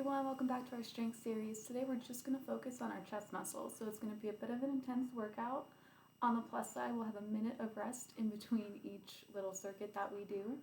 everyone, welcome back to our strength series. Today we're just going to focus on our chest muscles. So it's going to be a bit of an intense workout. On the plus side, we'll have a minute of rest in between each little circuit that we do.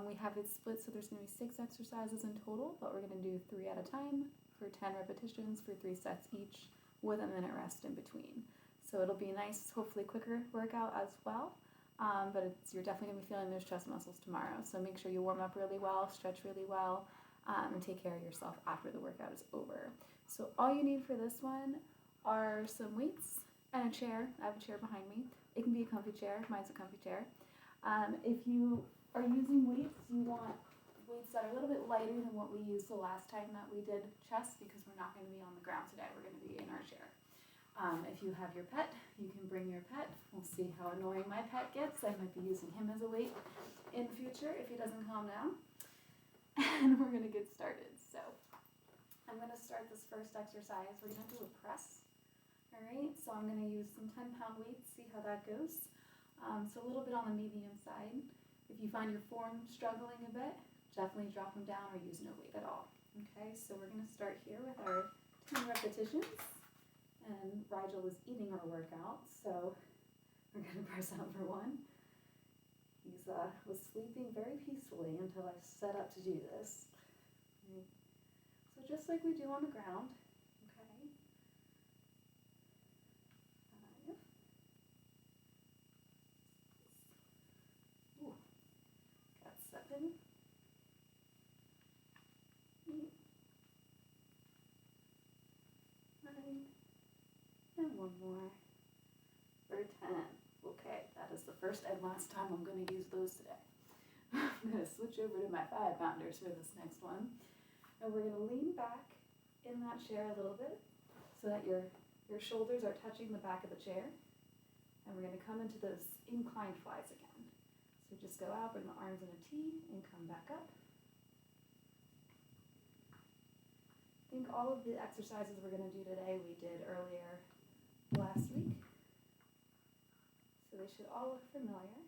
We have it split, so there's going to be 6 exercises in total, but we're going to do 3 at a time for 10 repetitions for 3 sets each with a minute rest in between. So it'll be a nice, hopefully quicker workout as well. But you're definitely going to be feeling those chest muscles tomorrow. So make sure you warm up really well, stretch really well, and take care of yourself after the workout is over. So all you need for this one are some weights and a chair. I have a chair behind me. It can be a comfy chair. Mine's a comfy chair. If you are using weights, you want weights that are a little bit lighter than what we used the last time that we did chest, because we're not going to be on the ground today. We're going to be in our chair. If you have your pet, you can bring your pet. We'll see how annoying my pet gets. I might be using him as a weight in the future if he doesn't calm down. And we're going to get started. So I'm going to start this first exercise. We're going to do a press. All right, so I'm going to use some 10-pound weights, see how that goes. So a little bit on the medium side. If you find your form struggling a bit, definitely drop them down or use no weight at all. Okay, so we're going to start here with our 10 repetitions. And Rigel is eating our workout, so we're going to press out for 1. He was sleeping very peacefully until I set up to do this. Right. So just like we do on the ground, okay. 5. Ooh. Got 7. 8. 9. And 1 more for 10. Okay, that is the first and last time I'm going to use those today. I'm going to switch over to my 5-pounders for this next one. And we're going to lean back in that chair a little bit so that your shoulders are touching the back of the chair. And we're going to come into those incline flies again. So just go out, bring the arms in a T, and come back up. I think all of the exercises we're going to do today we did earlier last week. So they should all look familiar.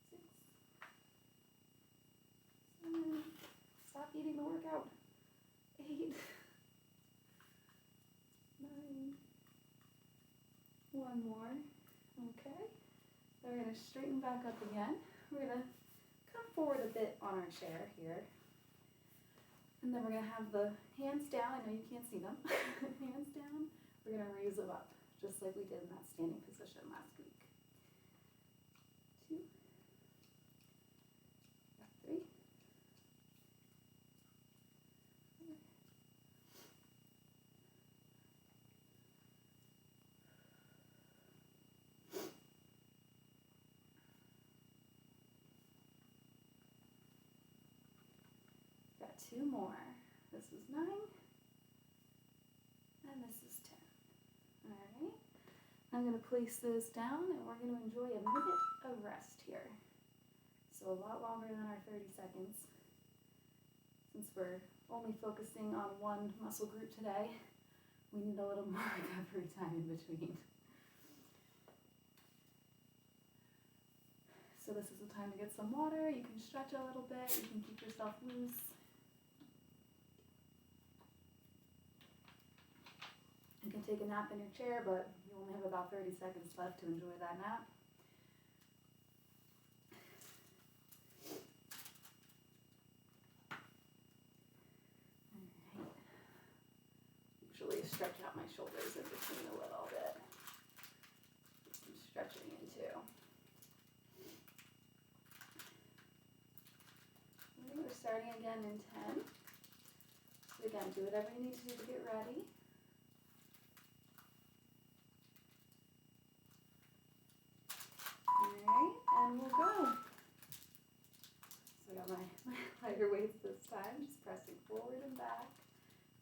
6, 7, stop eating the workout. 8, 9, 1 more. Okay. So we're going to straighten back up again. We're going to come forward a bit on our chair here. And then we're going to have the hands down. I know you can't see them. Hands down. We're going to raise them up, just like we did in that standing position last week. 2. Got 3. 4. Got 2 more. This is 9. And this is 10. Alright. I'm going to place those down and we're going to enjoy a minute of rest here. So a lot longer than our 30 seconds. Since we're only focusing on one muscle group today, we need a little more recovery time in between. So this is the time to get some water. You can stretch a little bit. You can keep yourself loose. You can take a nap in your chair, but you only have about 30 seconds left to enjoy that nap. All right. Usually stretch out my shoulders in between a little bit. Get some stretching in too. We're starting again in 10. So again, do whatever you need to do to get ready. Alright, and we'll go. So I got my lighter weights this time, just pressing forward and back.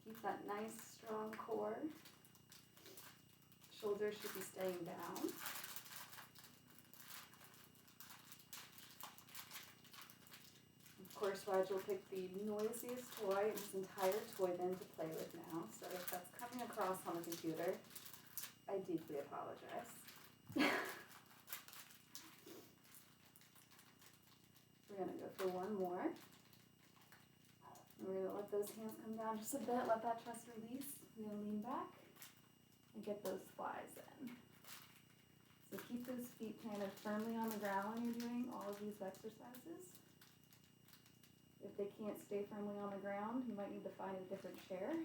Keep that nice, strong core. Shoulders should be staying down. Of course, Rigel picked the noisiest toy in his entire toy bin to play with now, so if that's coming across on the computer, I deeply apologize. it for one more. And we're gonna let those hands come down just a bit, let that chest release. We're gonna lean back and get those flies in. So keep those feet kind of firmly on the ground when you're doing all of these exercises. If they can't stay firmly on the ground, you might need to find a different chair.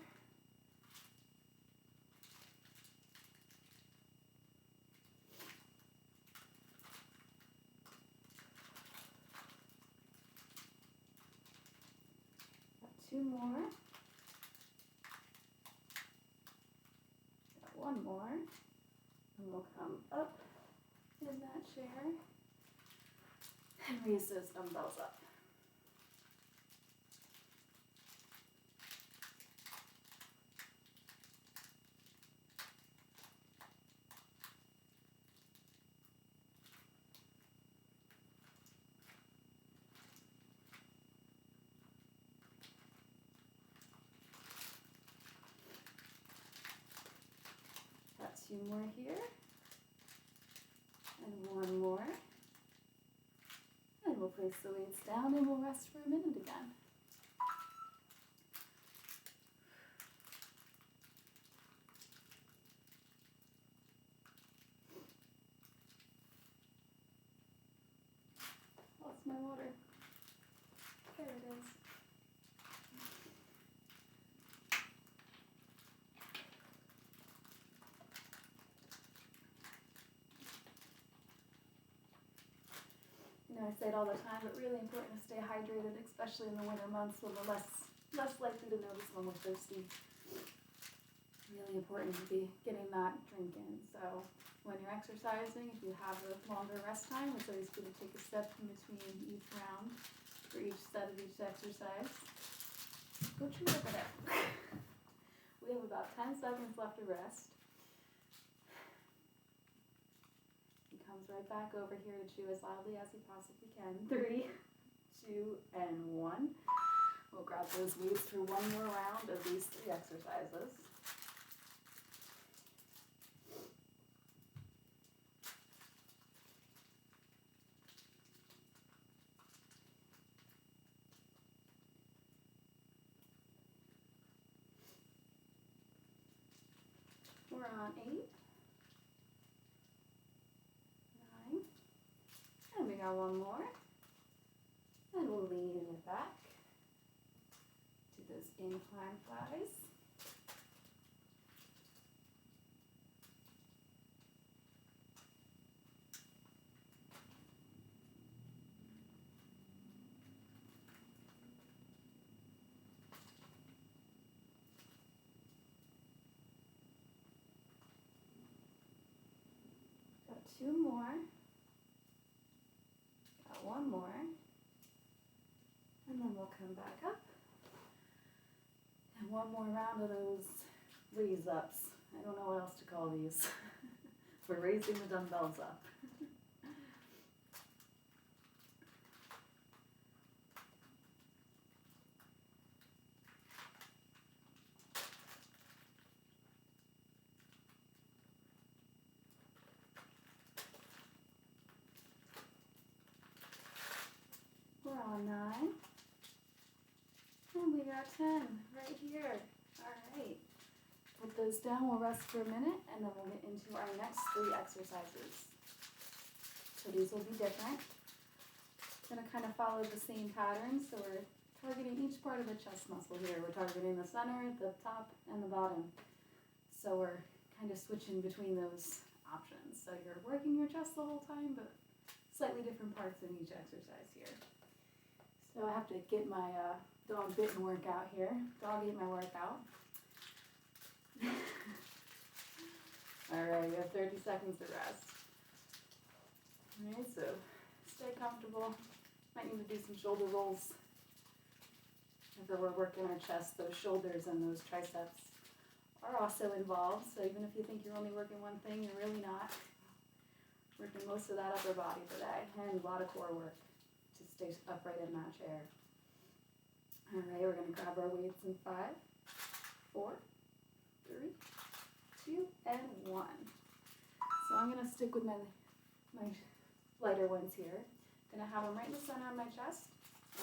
Got two more. Got one more. And we'll come up in that chair and raise those dumbbells up. Got two more here. And one more. And we'll place the weights down and we'll rest for a minute again. Lost my water. There it is. You know, I say it all the time, but really important to stay hydrated, especially in the winter months when we're less likely to notice when we're thirsty. Really important to be getting that drink in. So when you're exercising, if you have a longer rest time, it's always good to take a step in between each round for each set of each exercise. Go chew over there. We have about 10 seconds left to rest. He comes right back over here to chew as loudly as he possibly can. 3, 2, and 1. We'll grab those weights for one more round of these 3 exercises. We're on 8, 9, and we got one more. And we'll lean it back to those incline flies. Got 2 more. Got 1 more. And then we'll come back up. And one more round of those raise ups. I don't know what else to call these. We're raising the dumbbells up. We're on 9. And we got 10 right here. All right. Put those down, we'll rest for a minute, and then we'll get into our next 3 exercises. So these will be different. Gonna kind of follow the same pattern, so we're targeting each part of the chest muscle here. We're targeting the center, the top, and the bottom. So we're kind of switching between those options. So you're working your chest the whole time, but slightly different parts in each exercise here. So I have to get my dog bitten workout here. Dog ate my workout. Alright, we have 30 seconds to rest. Alright, so stay comfortable. Might need to do some shoulder rolls. After we're working our chest, those shoulders and those triceps are also involved. So even if you think you're only working one thing, you're really not. Working most of that upper body today. And a lot of core work to stay upright in that chair. Alright, we're going to grab our weights in 5, 4, 3, 2, and 1. So I'm going to stick with my lighter ones here. Going to have them right in the center of my chest.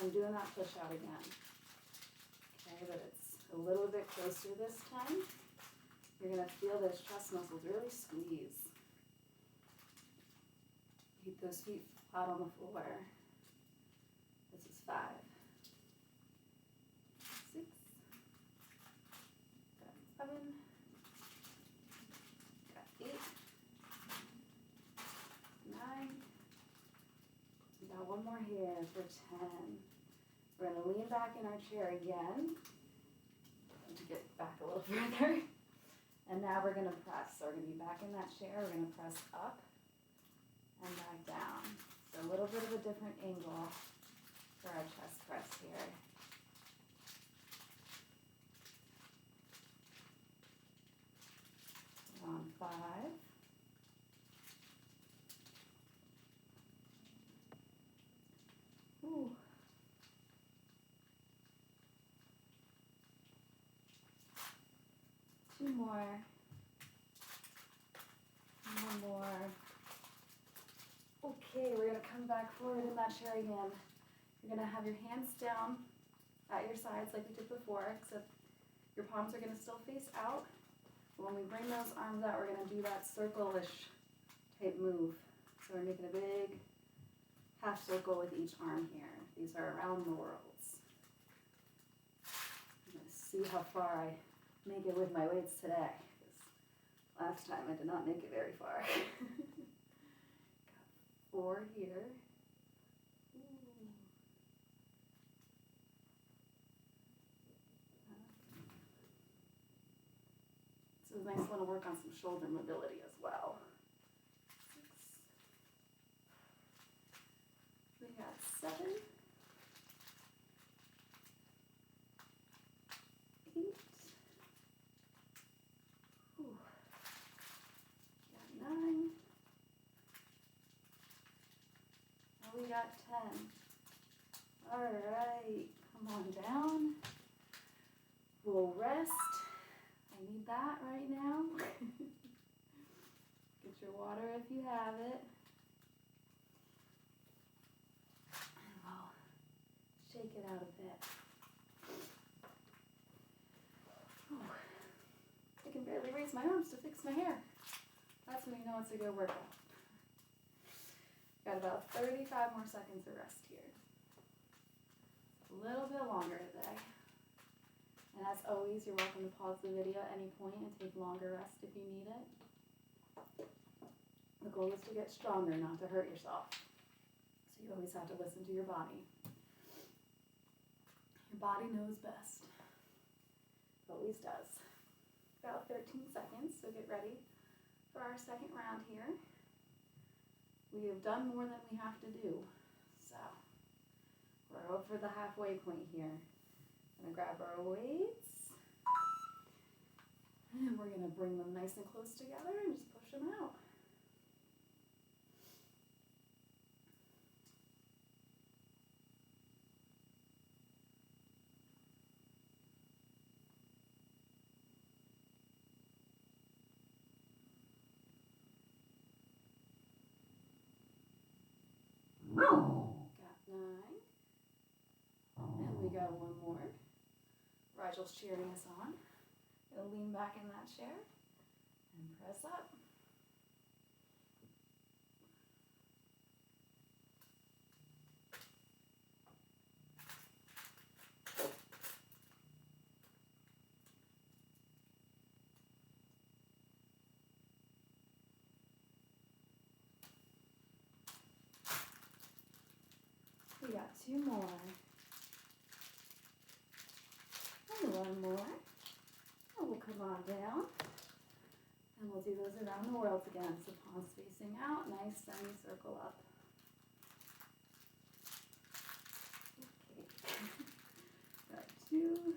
I'm doing that push out again. Okay, but it's a little bit closer this time. You're gonna feel those chest muscles really squeeze. Keep those feet flat on the floor. This is 5, 6, got 7, got 8, 9, we got one more here for 10. We're gonna lean back in our chair again to get back a little further. And now we're gonna press. So we're gonna be back in that chair, we're gonna press up and back down. So a little bit of a different angle for our chest press here. We're on 5. Ooh. 2 more. 1 more. Okay, we're going to come back forward in that chair again. You're going to have your hands down at your sides like we did before, except your palms are going to still face out. When we bring those arms out, we're going to do that circle-ish type move. So we're making a big half circle with each arm here. These are around the worlds. I'm going to see how far I make it with my weights today. Last time I did not make it very far. Got 4 here. Ooh. This is a nice one to work on some shoulder mobility as well. 6. We got 7. 8. Ooh. Got 9. Now we got 10. All right, come on down. We'll rest. I need that right now. Get your water if you have it. And we'll shake it out a bit. Whew. I can barely raise my arms to fix my hair. That's when you know it's a good workout. Got about 35 more seconds of rest here. A little bit longer today. And as always, you're welcome to pause the video at any point and take longer rest if you need it. The goal is to get stronger, not to hurt yourself. So you always have to listen to your body. Your body knows best. Always does. About 13 seconds, so get ready for our second round here. We have done more than we have to do. So we're over the halfway point here. Gonna grab our weights, and we're gonna bring them nice and close together and just push them out. Got 9, and we got 1 more. Rigel's cheering us on. Gonna lean back in that chair and press up. We got 2 more. And 1 more. And we'll come on down. And we'll do those around the world again. So palms facing out, nice semicircle up. Okay. Got 2.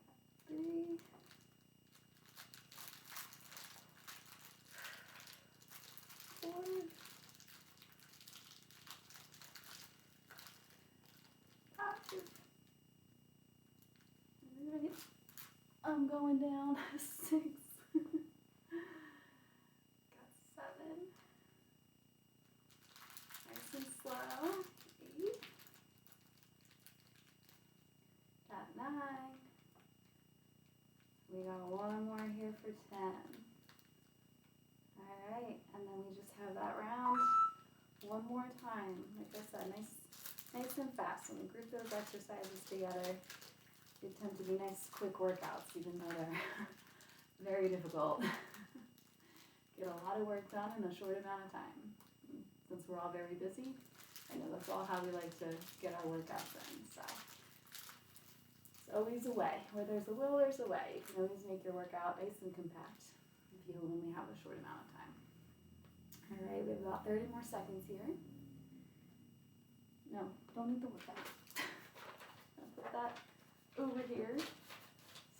Got 3. 4. 5. I'm going down. 6. Got 7. Nice and that round. One more time. Like I said, nice and fast. When we group those exercises together, they tend to be nice, quick workouts, even though they're very difficult. Get a lot of work done in a short amount of time. Since we're all very busy, I know that's all how we like to get our workouts in. So it's always a way. Where there's a will, there's a way. You can always make your workout nice and compact if you only have a short amount of time. All right, we have about 30 more seconds here. No, don't need the workout. I'll put that over here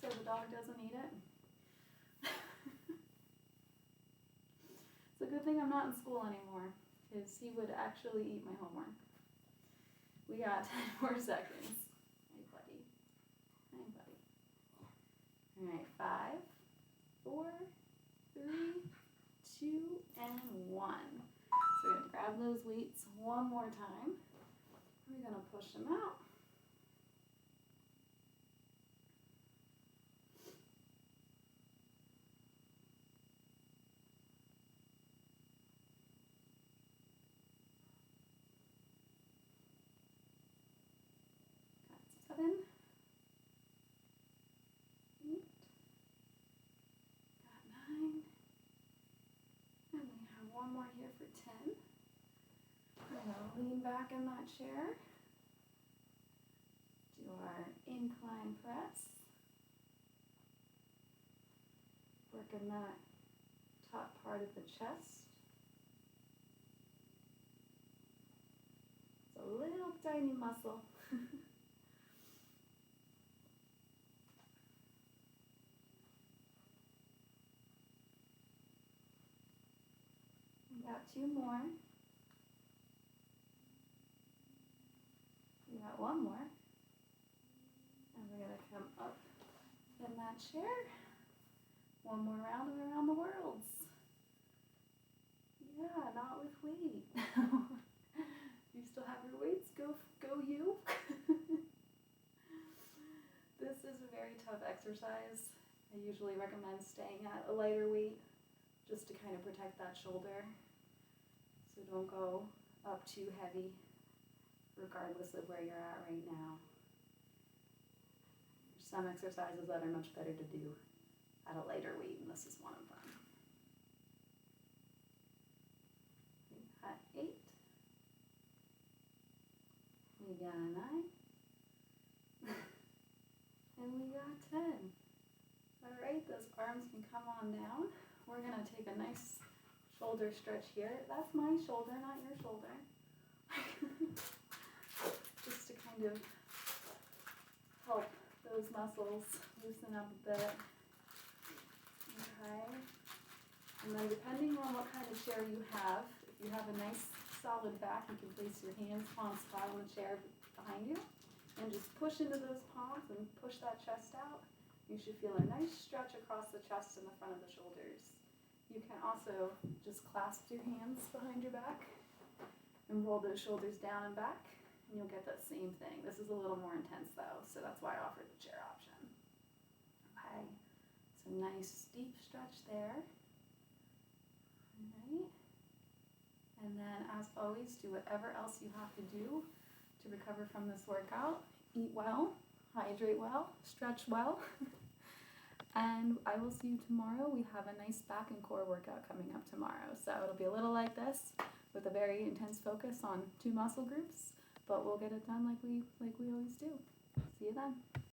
so the dog doesn't eat it. It's a good thing I'm not in school anymore, because he would actually eat my homework. We got 10 more seconds. Hey, buddy. Hey, buddy. All right, 5, 4, 3, 2, and 1. So we're going to grab those weights one more time. We're going to push them out. Got 7, 8, got 9, and we have one more here for 10. We're going to lean back in that chair. Do our incline press. Working that top part of the chest. It's a little tiny muscle. We got 2 more. We got 1 more. And we're going to come up in that chair. One more round of around the worlds. Yeah, not with weight. You still have your weights? Go you. This is a very tough exercise. I usually recommend staying at a lighter weight just to kind of protect that shoulder. So don't go up too heavy regardless of where you're at right now. There's some exercises that are much better to do at a lighter weight, and this is one of them. We got 8. We got 9. And we got 10. All right, those arms can come on down. We're gonna take a nice shoulder stretch here. That's my shoulder, not your shoulder. Just to kind of help those muscles loosen up a bit. Okay. And then depending on what kind of chair you have, if you have a nice solid back, you can place your hands palms flat on the chair behind you and just push into those palms and push that chest out. You should feel a nice stretch across the chest and the front of the shoulders. You can also just clasp your hands behind your back and roll those shoulders down and back, and you'll get that same thing. This is a little more intense though, so that's why I offered the chair option. Okay, so nice deep stretch there. All right. And then as always, do whatever else you have to do to recover from this workout. Eat well, hydrate well, stretch well. And I will see you tomorrow. We have a nice back and core workout coming up tomorrow. So it'll be a little like this with a very intense focus on 2 muscle groups, but we'll get it done like we always do. See you then.